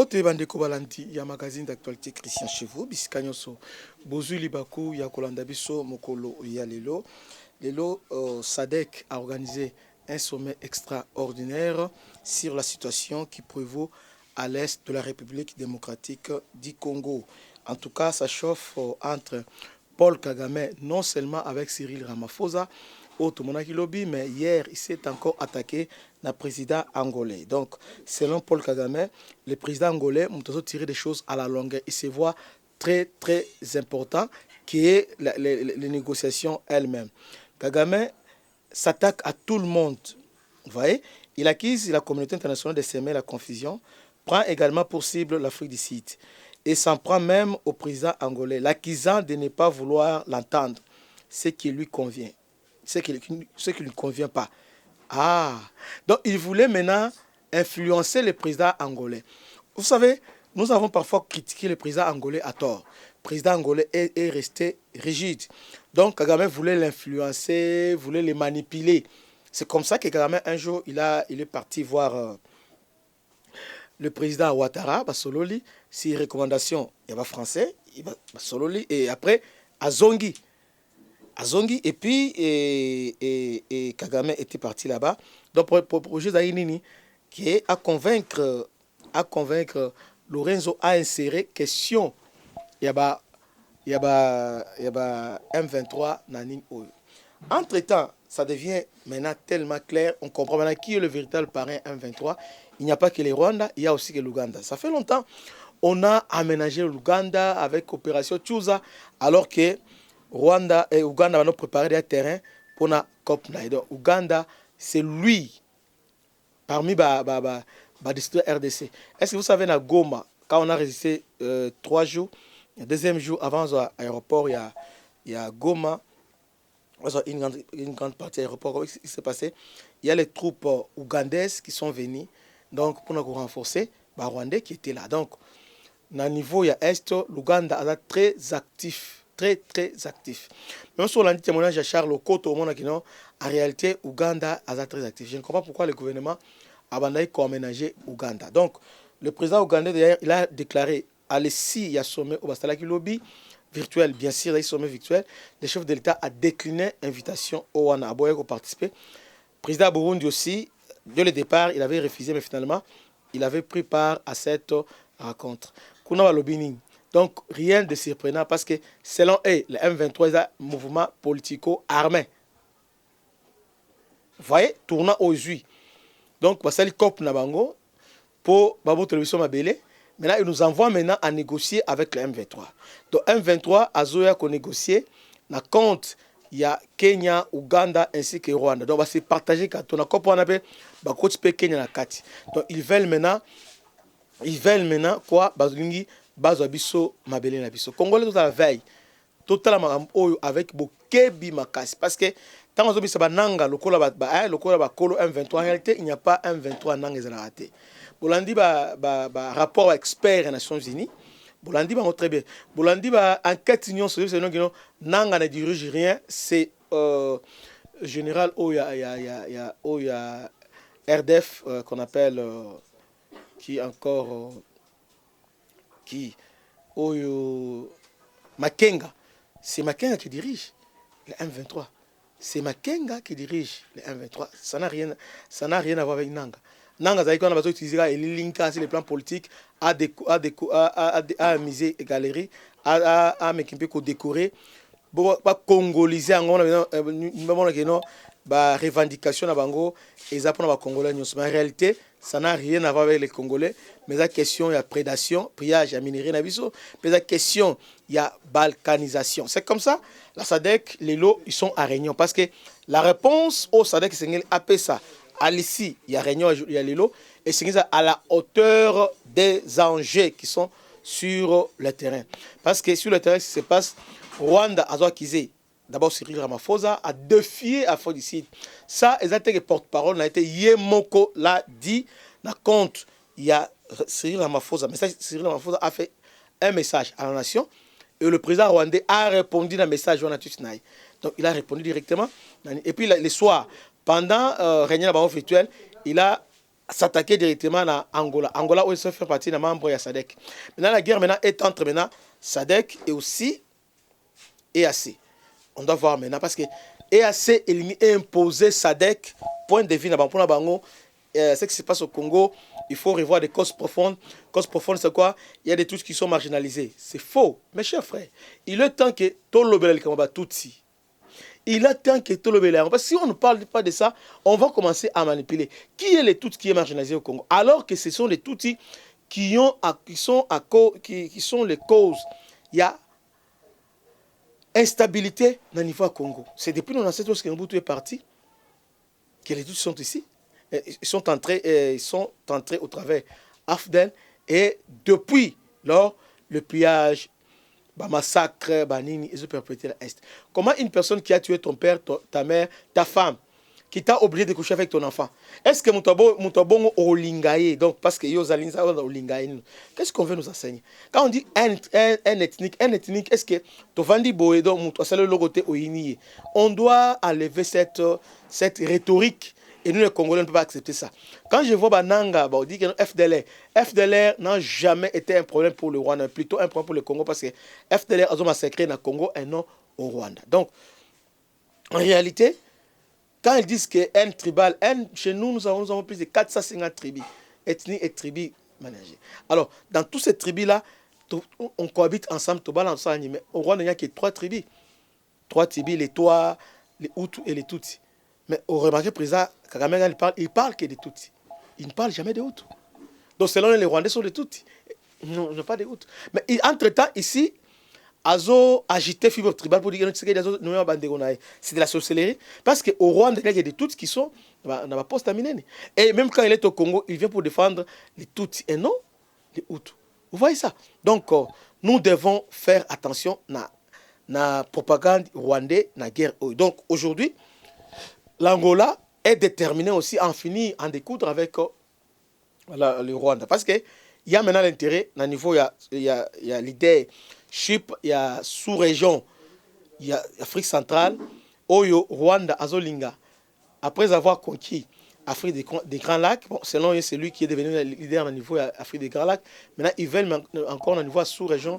Mbote bandeko balandi ya magazine d'actualité Christian Chevaux biskanyoso bozui libaku ya kolanda biso mokolo ya lelo. Lelo SADC a organisé un sommet extraordinaire sur la situation qui prévaut à l'est de la République démocratique du Congo. En tout cas, ça chauffe entre Paul Kagame, non seulement avec Cyril Ramaphosa, autre monarchie lobby, mais hier, il s'est encore attaqué le président angolais. Donc, selon Paul Kagame, le président angolais a tiré des choses à la longueur. Il se voit très, très important qui est les négociations elles-mêmes. Kagame s'attaque à tout le monde. Vous voyez, il accuse la communauté internationale de semer la confusion, prend également pour cible l'Afrique du Sud et s'en prend même au président angolais, l'accusant de ne pas vouloir l'entendre, ce qui lui convient, ce qui ne lui convient pas. Ah, donc il voulait maintenant influencer le président angolais. Vous savez, nous avons parfois critiqué le président angolais à tort. Le président angolais est resté rigide. Donc Kagame voulait l'influencer, voulait le manipuler. C'est comme ça que Kagame, un jour, il est parti voir le président Ouattara, Basololi, ses recommandations, il y avait français, Basololi, et après, Azongi, et puis et Kagame était parti là-bas. Donc, pour le projet d'Aïnini, qui est à convaincre Lorenzo à insérer question, il y a M23 Nanin Oyo. Entre-temps, ça devient maintenant tellement clair, on comprend maintenant qui est le véritable parrain M23. Il n'y a pas que les Rwanda, il y a aussi que l'Ouganda. Ça fait longtemps, on a aménagé l'Ouganda avec Opération Tchouza, alors que Rwanda et Ouganda vont préparer des terrains pour la COP. Donc, Ouganda, c'est lui, parmi les districts RDC. Est-ce que vous savez, à Goma, quand on a résisté 3 jours, le deuxième jour avant l'aéroport, il y a Goma, une grande partie de l'aéroport, ce qui s'est passé. Il y a les troupes ougandaises qui sont venues donc, pour nous renforcer, les Rwandais qui étaient là. Donc, au niveau de l'Est, l'Ouganda est très actif. Très, très actif. Même si on a dit témoignage à Charles Okoto, en réalité, l'Ouganda est très actif. Je ne comprends pas pourquoi le gouvernement a aménagé l'Ouganda. Donc, le président ougandais, d'ailleurs, il a déclaré à l'ESI, il y a sommet au Bastalaki Lobby, virtuel, bien sûr, il y a sommet virtuel. Le chef de l'État a décliné l'invitation au Wana Aboye pour participer. Le président Burundi aussi, dès le départ, il avait refusé, mais finalement, il avait pris part à cette rencontre. Kuna Lobbying. Donc, rien de surprenant parce que, selon eux, le M23 est un mouvement politico-armé. Vous voyez, tournant aux yeux. Donc, il y a une COP Nabango pour la télévision Mabele. Maintenant, il nous envoie maintenant à négocier avec le M23. Donc, M23 a Zoya qu'on négocie. Na compte, il y a Kenya, Ouganda ainsi que Rwanda. Donc, on va se partager quand on a COP, on appelle coach Kenya na Kati. Donc, ils veulent maintenant quoi? Bazulingi, Bazabiso, Mabele na biso. Congolais, tout à la veille. Totalement avec Bokebi Makasi. Parce que tant qu'on a nanga, le Kolo M23, en réalité, il n'y a pas M23 nanga zalate. Bolandi rapport expert des Nations Unies. Bolandi très bien. Bolandi enquête union sur le nanga ne dirige rien. C'est général Oya RDF qu'on appelle qui encore qui Oyo Makenga. C'est Makenga qui dirige le M23. C'est Makenga qui dirige le M23. Ça n'a rien à voir avec Nanga. Nanga, ça veut dire qu'on a besoin d'utiliser les links sur les plans politiques, à miser les galeries, à décorer. Pas congoliser en revendication à Bango et ça pour les Congolais. Mais en réalité, ça n'a rien à voir avec les Congolais. Mais la question, il y a prédation, pillage, il y a minerai, mais la question, il y a balkanisation. C'est comme ça, la SADC, les lots, ils sont à Réunion. Parce que la réponse au SADC, c'est appelé ça. À l'ici, il y a Réunion, il y a les lots. Et c'est à la hauteur des enjeux qui sont sur le terrain. Parce que sur le terrain, ce qui se passe, Rwanda a Kizé, d'abord Cyril Ramaphosa, a défié Afrique du Sud. Ça, exactement, le porte-parole a été Yemoko l'a dit, dans compte, il y a Cyril Ramaphosa. Mais ça, Cyril Ramaphosa a fait un message à la nation et le président rwandais a répondu dans le message. Donc, il a répondu directement. Et puis, le soir, pendant réunion virtuelle, il a s'attaquer directement à Angola. Angola, où ça fait partie de membre de SADC. Maintenant, la guerre maintenant est entre maintenant SADC et aussi EAC. On doit voir maintenant parce que EAC est imposé SADC, point de vue pour Bango. Ce qui se passe au Congo, il faut revoir des causes profondes. Causes profondes, c'est quoi? Il y a des trucs qui sont marginalisés. C'est faux, mes chers frères. Il est temps que tout le monde Tutsi. Il est temps que tout le monde. Parce que si on ne parle pas de ça, on va commencer à manipuler. Qui est les Tutsis qui est marginalisé au Congo? Alors que ce sont les Tutsis qui sont les causes. Il y a instabilité dans le niveau du Congo. C'est depuis nos ancêtres que Mobutu est parti que les Tutsis sont ici. Ils sont entrés au travers AFDEL et depuis lors, le pillage, le massacre, Banini, ils ont perpétré l'Est. Comment une personne qui a tué ton père, ta mère, ta femme, qui t'a obligé de coucher avec ton enfant, est-ce que Moutobongo Olingaye, donc parce que Yosalinza Olingaye, qu'est-ce qu'on veut nous enseigner? Quand on dit un ethnique, est-ce que Tovandi Boé, donc on doit enlever cette rhétorique. Et nous, les Congolais, on ne peut pas accepter ça. Quand je vois Bananga, on dit que FDLR n'a jamais été un problème pour le Rwanda, plutôt un problème pour le Congo, parce que FDLR a massacré dans le Congo et non au Rwanda. Donc, en réalité, quand ils disent qu'un tribal, chez nous, nous avons plus de 450 tribus, ethnies et tribus managées. Alors, dans toutes ces tribus-là, on cohabite ensemble, mais au Rwanda, il n'y a que 3 tribus. 3 tribus, les Toa, les Hutus et les Tutsis. Mais au remarqué, président Kagame, il parle que des Tutsis. Il ne parle jamais des Hutus. Donc, selon les Rwandais, sont des Tutsis. Non, pas des Hutus. Mais entre-temps, ici, Azo agité fibre tribale pour dire que c'est de la sorcellerie. Parce qu'au Rwanda, il y a des Tutsis qui sont dans la poste à Minene. Et même quand il est au Congo, il vient pour défendre les Tutsis et non les Hutus. Vous voyez ça? Donc, nous devons faire attention à la propagande rwandaise, à la guerre. Donc, aujourd'hui, l'Angola est déterminé aussi à en finir, en découdre avec le Rwanda. Parce qu'il y a maintenant l'intérêt, au niveau, il y a leadership, il y a sous-région, il y a Afrique centrale, Oyo, Rwanda, Azolinga. Après avoir conquis Afrique des Grands Lacs, bon, selon eux, c'est lui qui est devenu le leader au niveau de Afrique des Grands Lacs. Maintenant, ils veulent encore au niveau sous-région,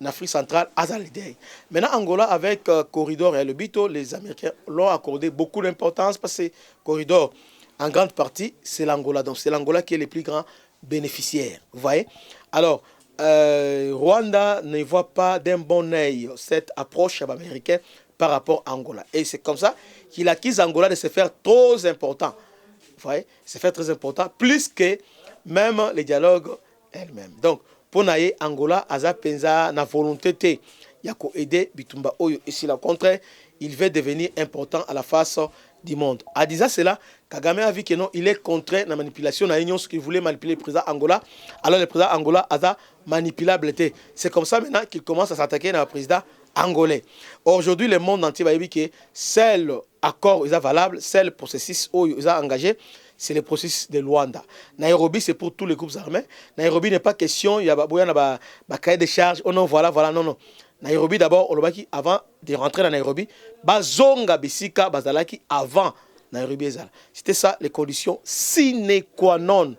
en Afrique centrale, Azalidei. Maintenant, Angola, avec Corridor et le Bito, les Américains l'ont accordé beaucoup d'importance parce que Corridor, en grande partie, c'est l'Angola. Donc, c'est l'Angola qui est le plus grand bénéficiaire. Vous voyez? Alors, Rwanda ne voit pas d'un bon œil cette approche américaine par rapport à Angola. Et c'est comme ça qu'il accuse Angola de se faire trop important. Vous voyez? Se faire très important, plus que même les dialogues elles-mêmes. Donc, pour naïe Angola, Aza Penza, na volonté te, yako aider Bitumba Oyo. Et si le contraire, il veut devenir important à la face du monde. À dire cela, Kagame a vu que non, il est contraint à la manipulation, à l'union, ce qu'il voulait manipuler le président Angola. Alors le président Angola a manipulable. C'est comme ça maintenant qu'il commence à s'attaquer à le président angolais. Aujourd'hui, le monde entier va dire que seul accord est valable, seul processus est engagé. C'est le processus de Luanda. Nairobi, c'est pour tous les groupes armés. Nairobi n'est pas question, il y a un cahier de charge. Oh non, voilà, non. Nairobi, d'abord, avant de rentrer dans Nairobi, Bazonga Bisika, Bazalaki, avant Nairobi. C'était ça, les conditions sine qua non.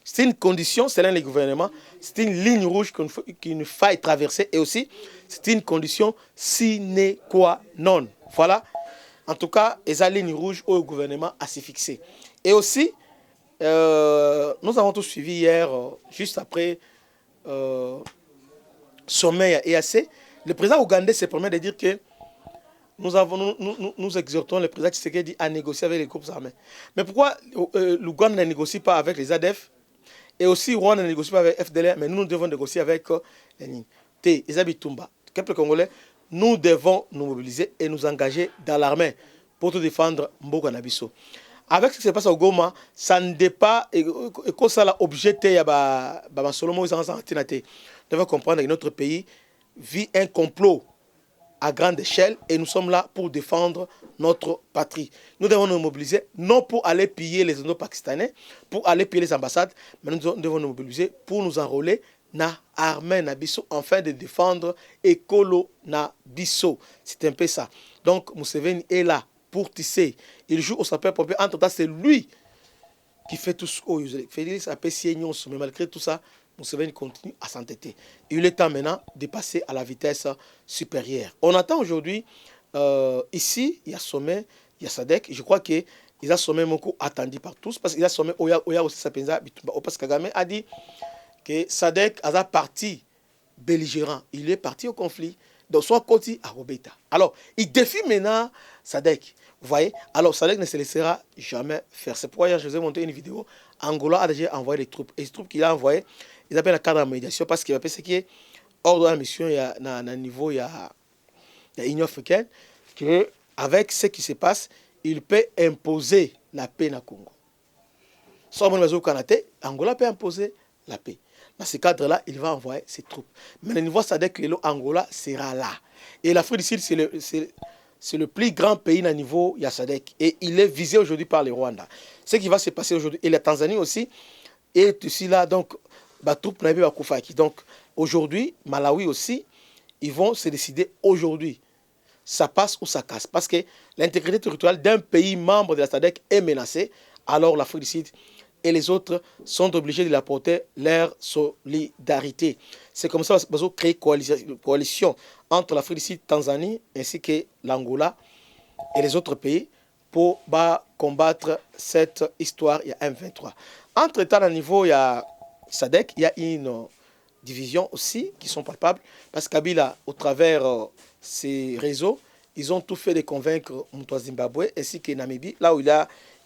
C'est une condition, selon les gouvernements, c'est une ligne rouge qu'il ne faille traverser. Et aussi, c'est une condition sine qua non. Voilà. En tout cas, les lignes rouges au gouvernement a s'y fixé. Et aussi, nous avons tous suivi hier, juste après sommet à EAC, le président ougandais se permet de dire que nous exhortons le président Tshisekedi à négocier avec les groupes armés. Mais pourquoi l'Ouganda ne négocie pas avec les ADF et aussi Rwanda ne négocie pas avec FDLR, mais nous devons négocier avec les Ezabitumba, quelques Congolais. Nous devons nous mobiliser et nous engager dans l'armée pour tout défendre Mboka Nabiso. Avec ce qui se passe au Goma, ça ne dépend pas, et que ça l'a objecté, il y a Solomo, ils devons comprendre que notre pays vit un complot à grande échelle et nous sommes là pour défendre notre patrie. Nous devons nous mobiliser, non pour aller piller les Indo-Pakistanais, pour aller piller les ambassades, mais nous devons nous mobiliser pour nous enrôler na armée na biso afin de défendre Ekolo na biso. C'est un peu ça. Donc Museveni est là pour tisser. Il joue au sapeur-pompier. Entre temps, c'est lui qui fait tout ce que Félix a apprécié, mais malgré tout ça, Museveni continue à s'entêter. Il est temps maintenant de passer à la vitesse supérieure. On attend aujourd'hui, ici, il y a sommet, il y a Sadek. Je crois qu'il y a sommet beaucoup attendu par tous, parce qu'il y a sommet, Oya aussi Sapenza, parce que Kagame a dit que Sadek a parti belligérant. Il est parti au conflit. Donc, soit Koti à Robeta. Alors, il défie maintenant Sadek. Vous voyez? Alors, Sadek ne se laissera jamais faire. C'est pourquoi je vous ai montré une vidéo. Angola a déjà envoyé les troupes. Et les troupes qu'il a envoyées, ils appellent la cadre de médiation parce qu'il appelle ce qui est hors de la mission, il y a un niveau, il y a l'Union africaine, qu'avec ce qui se passe, il peut imposer la paix dans Congo. Soit au Canada, Angola peut imposer la paix. Dans ce cadre-là, il va envoyer ses troupes. Mais le niveau SADC, l'Angola sera là. Et l'Afrique du Sud, c'est le plus grand pays au niveau SADC. Et il est visé aujourd'hui par le Rwanda. Ce qui va se passer aujourd'hui, et la Tanzanie aussi, est aussi là. Donc, les troupes n'avaient pas Koufaki. Donc, aujourd'hui, Malawi aussi, ils vont se décider aujourd'hui. Ça passe ou ça casse. Parce que l'intégrité territoriale d'un pays membre de la SADC est menacée. Alors, l'Afrique du Sud et les autres sont obligés de apporter leur solidarité. C'est comme ça qu'on va créer une coalition entre l'Afrique du Sud, Tanzanie, ainsi que l'Angola et les autres pays pour combattre cette histoire. Il y a M23. Entre-temps, à niveau, il y a SADC, il y a une division aussi qui sont palpables, parce que Kabila, au travers ses réseaux, ils ont tout fait de convaincre Moutoua Zimbabwe ainsi que Namibie, là où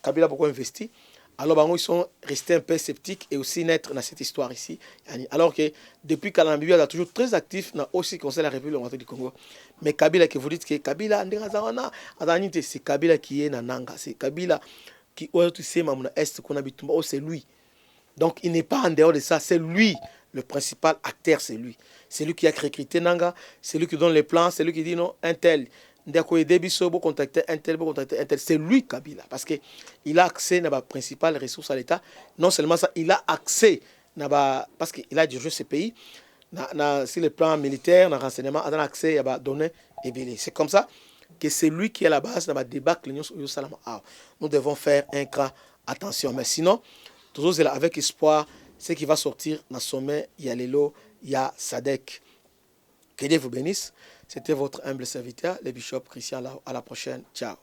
Kabila a beaucoup investi. Alors, ils sont restés un peu sceptiques et aussi naître dans cette histoire ici. Alors que depuis que la Namibie est toujours très actif, aussi conseil la République démocratique du Congo. Mais Kabila, que vous dites que Kabila, c'est Kabila qui est Nanga, c'est Kabila qui est c'est lui. Donc, il n'est pas en dehors de ça, c'est lui. Le principal acteur, c'est lui. C'est lui qui a recruté Nanga, c'est lui qui donne les plans, c'est lui qui dit non, un tel. C'est lui, Kabila, parce qu'il a accès à la principale ressource à l'État. Non seulement ça, il a accès, parce qu'il a dirigé ce pays, sur le plan militaire, dans le renseignement, il a accès à la données et c'est comme ça que c'est lui qui est à la base de la débat. Nous devons faire un grand attention. Mais sinon, toujours avec espoir, ce qui va sortir dans le sommet, il y a Lelo, il y a Sadek. Que Dieu vous bénisse. C'était votre humble serviteur, le bishop Christian Lao. À la prochaine. Ciao.